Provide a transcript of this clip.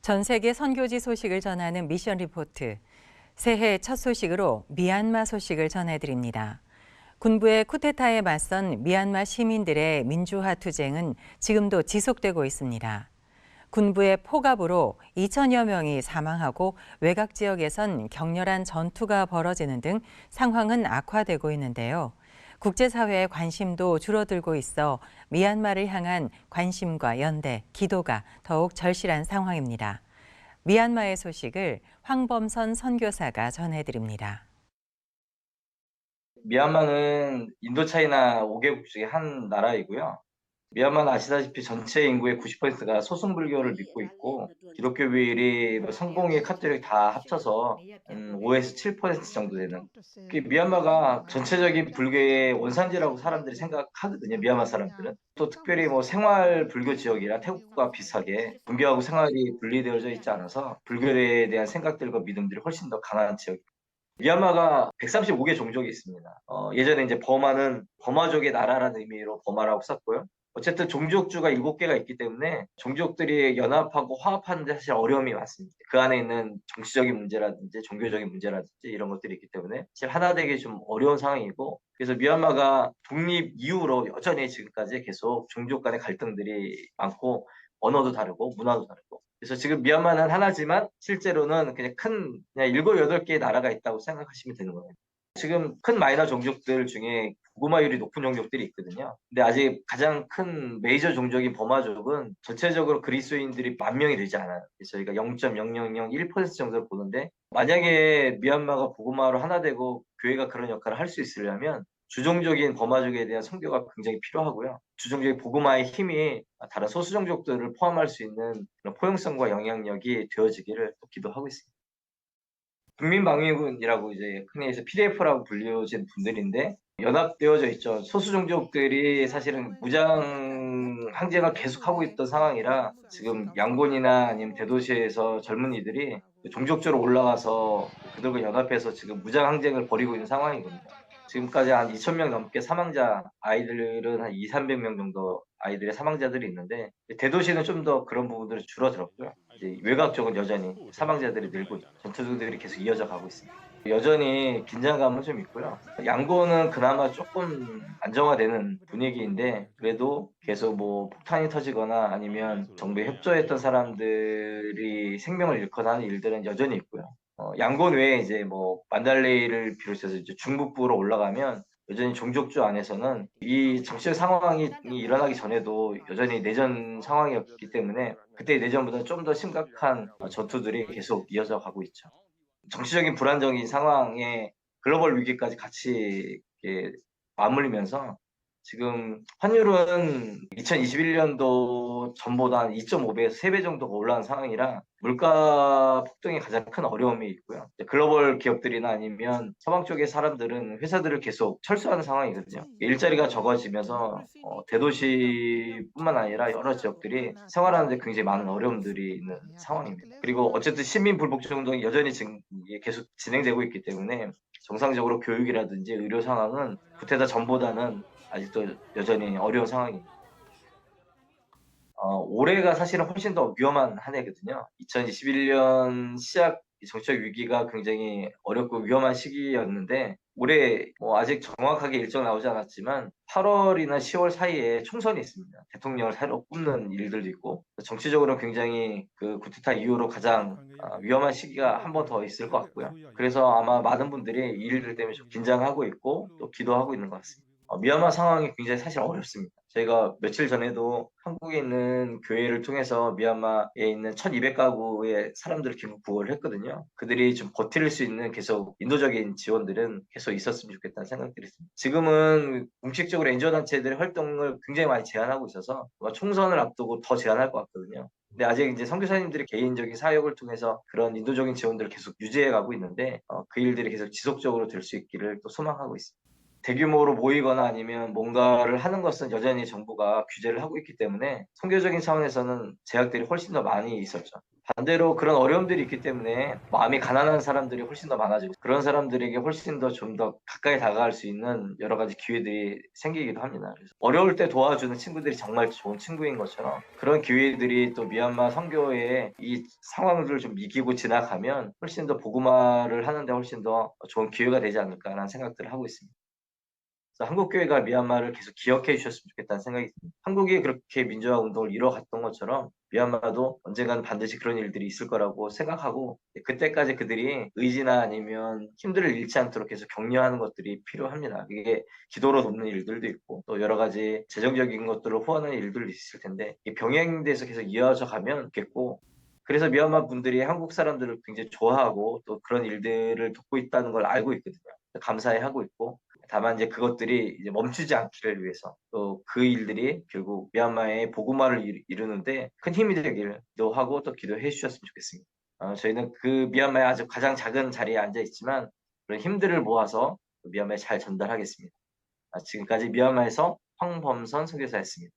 전 세계 선교지 소식을 전하는 미션 리포트. 새해 첫 소식으로 미얀마 소식을 전해드립니다. 군부의 쿠데타에 맞선 미얀마 시민들의 민주화 투쟁은 지금도 지속되고 있습니다. 군부의 포갑으로 2천여 명이 사망하고 외곽 지역에선 격렬한 전투가 벌어지는 등 상황은 악화되고 있는데요. 국제사회의 관심도 줄어들고 있어 미얀마를 향한 관심과 연대, 기도가 더욱 절실한 상황입니다. 미얀마의 소식을 황범선 선교사가 전해드립니다. 미얀마는 인도차이나 5개국 중에 한 나라이고요. 미얀마는 아시다시피 전체 인구의 90%가 소승불교를 믿고 있고 기독교 비율이 성공의 카톨릭 다 합쳐서 5에서 7% 정도 되는. 미얀마가 전체적인 불교의 원산지라고 사람들이 생각하거든요. 미얀마 사람들은. 또 특별히 생활 불교 지역이라 태국과 비슷하게 종교하고 생활이 분리되어져 있지 않아서 불교에 대한 생각들과 믿음들이 훨씬 더 강한 지역입니다. 미얀마가 135개 종족이 있습니다. 예전에 이제 버마는 버마족의 나라라는 의미로 버마라고 썼고요. 어쨌든 종족주가 7개가 있기 때문에 종족들이 연합하고 화합하는 데 사실 어려움이 많습니다. 그 안에 있는 정치적인 문제라든지 종교적인 문제라든지 이런 것들이 있기 때문에 사실 하나 되기 좀 어려운 상황이고, 그래서 미얀마가 독립 이후로 여전히 지금까지 계속 종족 간의 갈등들이 많고 언어도 다르고 문화도 다르고, 그래서 지금 미얀마는 하나지만 실제로는 그냥 7, 8개의 나라가 있다고 생각하시면 되는 거예요. 지금 큰 마이너 종족들 중에 고구마율이 높은 종족들이 있거든요. 근데 아직 가장 큰 메이저 종족인 버마족은 전체적으로 그리스도인들이 10,000명이 되지 않아요. 그래서 저희가 0.0001% 정도를 보는데, 만약에 미얀마가 고구마로 하나 되고 교회가 그런 역할을 할 수 있으려면 주종적인 버마족에 대한 선교가 굉장히 필요하고요. 주종적인 보그마의 힘이 다른 소수종족들을 포함할 수 있는 그런 포용성과 영향력이 되어지기를 또 기도하고 있습니다. 국민방위군이라고 이제 흔히 해서 PDF라고 불리워진 분들인데, 연합되어져 있죠. 소수종족들이 사실은 무장 항쟁을 계속하고 있던 상황이라 지금 양곤이나 아니면 대도시에서 젊은이들이 종족적으로 올라와서 그들과 연합해서 지금 무장 항쟁을 벌이고 있는 상황이거든요. 지금까지 한 2,000명 넘게 사망자, 아이들은 한 200~300명 정도 아이들의 사망자들이 있는데, 대도시는 좀 더 그런 부분들이 줄어들었고요. 이제 외곽 쪽은 여전히 사망자들이 늘고 전투들이 계속 이어져 가고 있습니다. 여전히 긴장감은 좀 있고요. 양곤은 그나마 조금 안정화되는 분위기인데, 그래도 계속 폭탄이 터지거나 아니면 정부에 협조했던 사람들이 생명을 잃거나 하는 일들은 여전히 있고요. 양곤 외에 이제 만달레이를 비롯해서 이제 중북부로 올라가면 여전히 종족주 안에서는 이 정치적 상황이 일어나기 전에도 여전히 내전 상황이었기 때문에 그때 내전보다 좀 더 심각한 전투들이 계속 이어져 가고 있죠. 정치적인 불안정인 상황에 글로벌 위기까지 같이 이렇게 맞물리면서 지금 환율은 2021년도 전보다 한 2.5배에서 3배 정도가 올라간 상황이라 물가 폭등이 가장 큰 어려움이 있고요. 글로벌 기업들이나 아니면 서방 쪽의 사람들은 회사들을 계속 철수하는 상황이거든요. 일자리가 적어지면서 대도시뿐만 아니라 여러 지역들이 생활하는 데 굉장히 많은 어려움들이 있는 상황입니다. 그리고 어쨌든 시민 불복지 운동이 여전히 지금 계속 진행되고 있기 때문에 정상적으로 교육이라든지 의료 상황은 구테타 전보다는 아직도 여전히 어려운 상황입니다. 올해가 사실은 훨씬 더 위험한 한 해거든요. 2021년 시작 정치적 위기가 굉장히 어렵고 위험한 시기였는데, 올해 아직 정확하게 일정 나오지 않았지만 8월이나 10월 사이에 총선이 있습니다. 대통령을 새로 뽑는 일들도 있고, 정치적으로 굉장히 그 쿠데타 이후로 가장 위험한 시기가 한 번 더 있을 것 같고요. 그래서 아마 많은 분들이 이 일들 때문에 좀 긴장하고 있고 또 기도하고 있는 것 같습니다. 미얀마 상황이 굉장히 사실 어렵습니다. 저희가 며칠 전에도 한국에 있는 교회를 통해서 미얀마에 있는 1,200가구의 사람들을 기부 구호를 했거든요. 그들이 좀 버틸 수 있는 계속 인도적인 지원들은 계속 있었으면 좋겠다는 생각들이 있습니다. 지금은 공식적으로 NGO 단체들의 활동을 굉장히 많이 제한하고 있어서 총선을 앞두고 더 제한할 것 같거든요. 근데 아직 이제 선교사님들이 개인적인 사역을 통해서 그런 인도적인 지원들을 계속 유지해 가고 있는데, 그 일들이 계속 지속적으로 될 수 있기를 또 소망하고 있습니다. 대규모로 모이거나 아니면 뭔가를 하는 것은 여전히 정부가 규제를 하고 있기 때문에 선교적인 차원에서는 제약들이 훨씬 더 많이 있었죠. 반대로 그런 어려움들이 있기 때문에 마음이 가난한 사람들이 훨씬 더 많아지고 그런 사람들에게 훨씬 더 좀 더 가까이 다가갈 수 있는 여러 가지 기회들이 생기기도 합니다. 그래서 어려울 때 도와주는 친구들이 정말 좋은 친구인 것처럼 그런 기회들이 또 미얀마 선교의 이 상황들을 좀 이기고 지나가면 훨씬 더 복음화를 하는데 훨씬 더 좋은 기회가 되지 않을까라는 생각들을 하고 있습니다. 그래서 한국 교회가 미얀마를 계속 기억해 주셨으면 좋겠다는 생각이 듭니다. 한국이 그렇게 민주화 운동을 이뤄갔던 것처럼 미얀마도 언젠가는 반드시 그런 일들이 있을 거라고 생각하고 그때까지 그들이 의지나 아니면 힘들을 잃지 않도록 계속 격려하는 것들이 필요합니다. 이게 기도로 돕는 일들도 있고 또 여러 가지 재정적인 것들을 후원하는 일들도 있을 텐데 이 병행돼서 계속 이어져 가면 좋겠고 그래서 미얀마 분들이 한국 사람들을 굉장히 좋아하고 또 그런 일들을 돕고 있다는 걸 알고 있거든요. 감사해하고 있고 다만 이제 그것들이 이제 멈추지 않기를 위해서 또 그 일들이 결국 미얀마의 복음화를 이루는데 큰 힘이 되기를 기도하고 또 기도해 주셨으면 좋겠습니다. 저희는 그 미얀마의 아주 가장 작은 자리에 앉아 있지만 그런 힘들을 모아서 미얀마에 잘 전달하겠습니다. 지금까지 미얀마에서 황범선 선교사였습니다.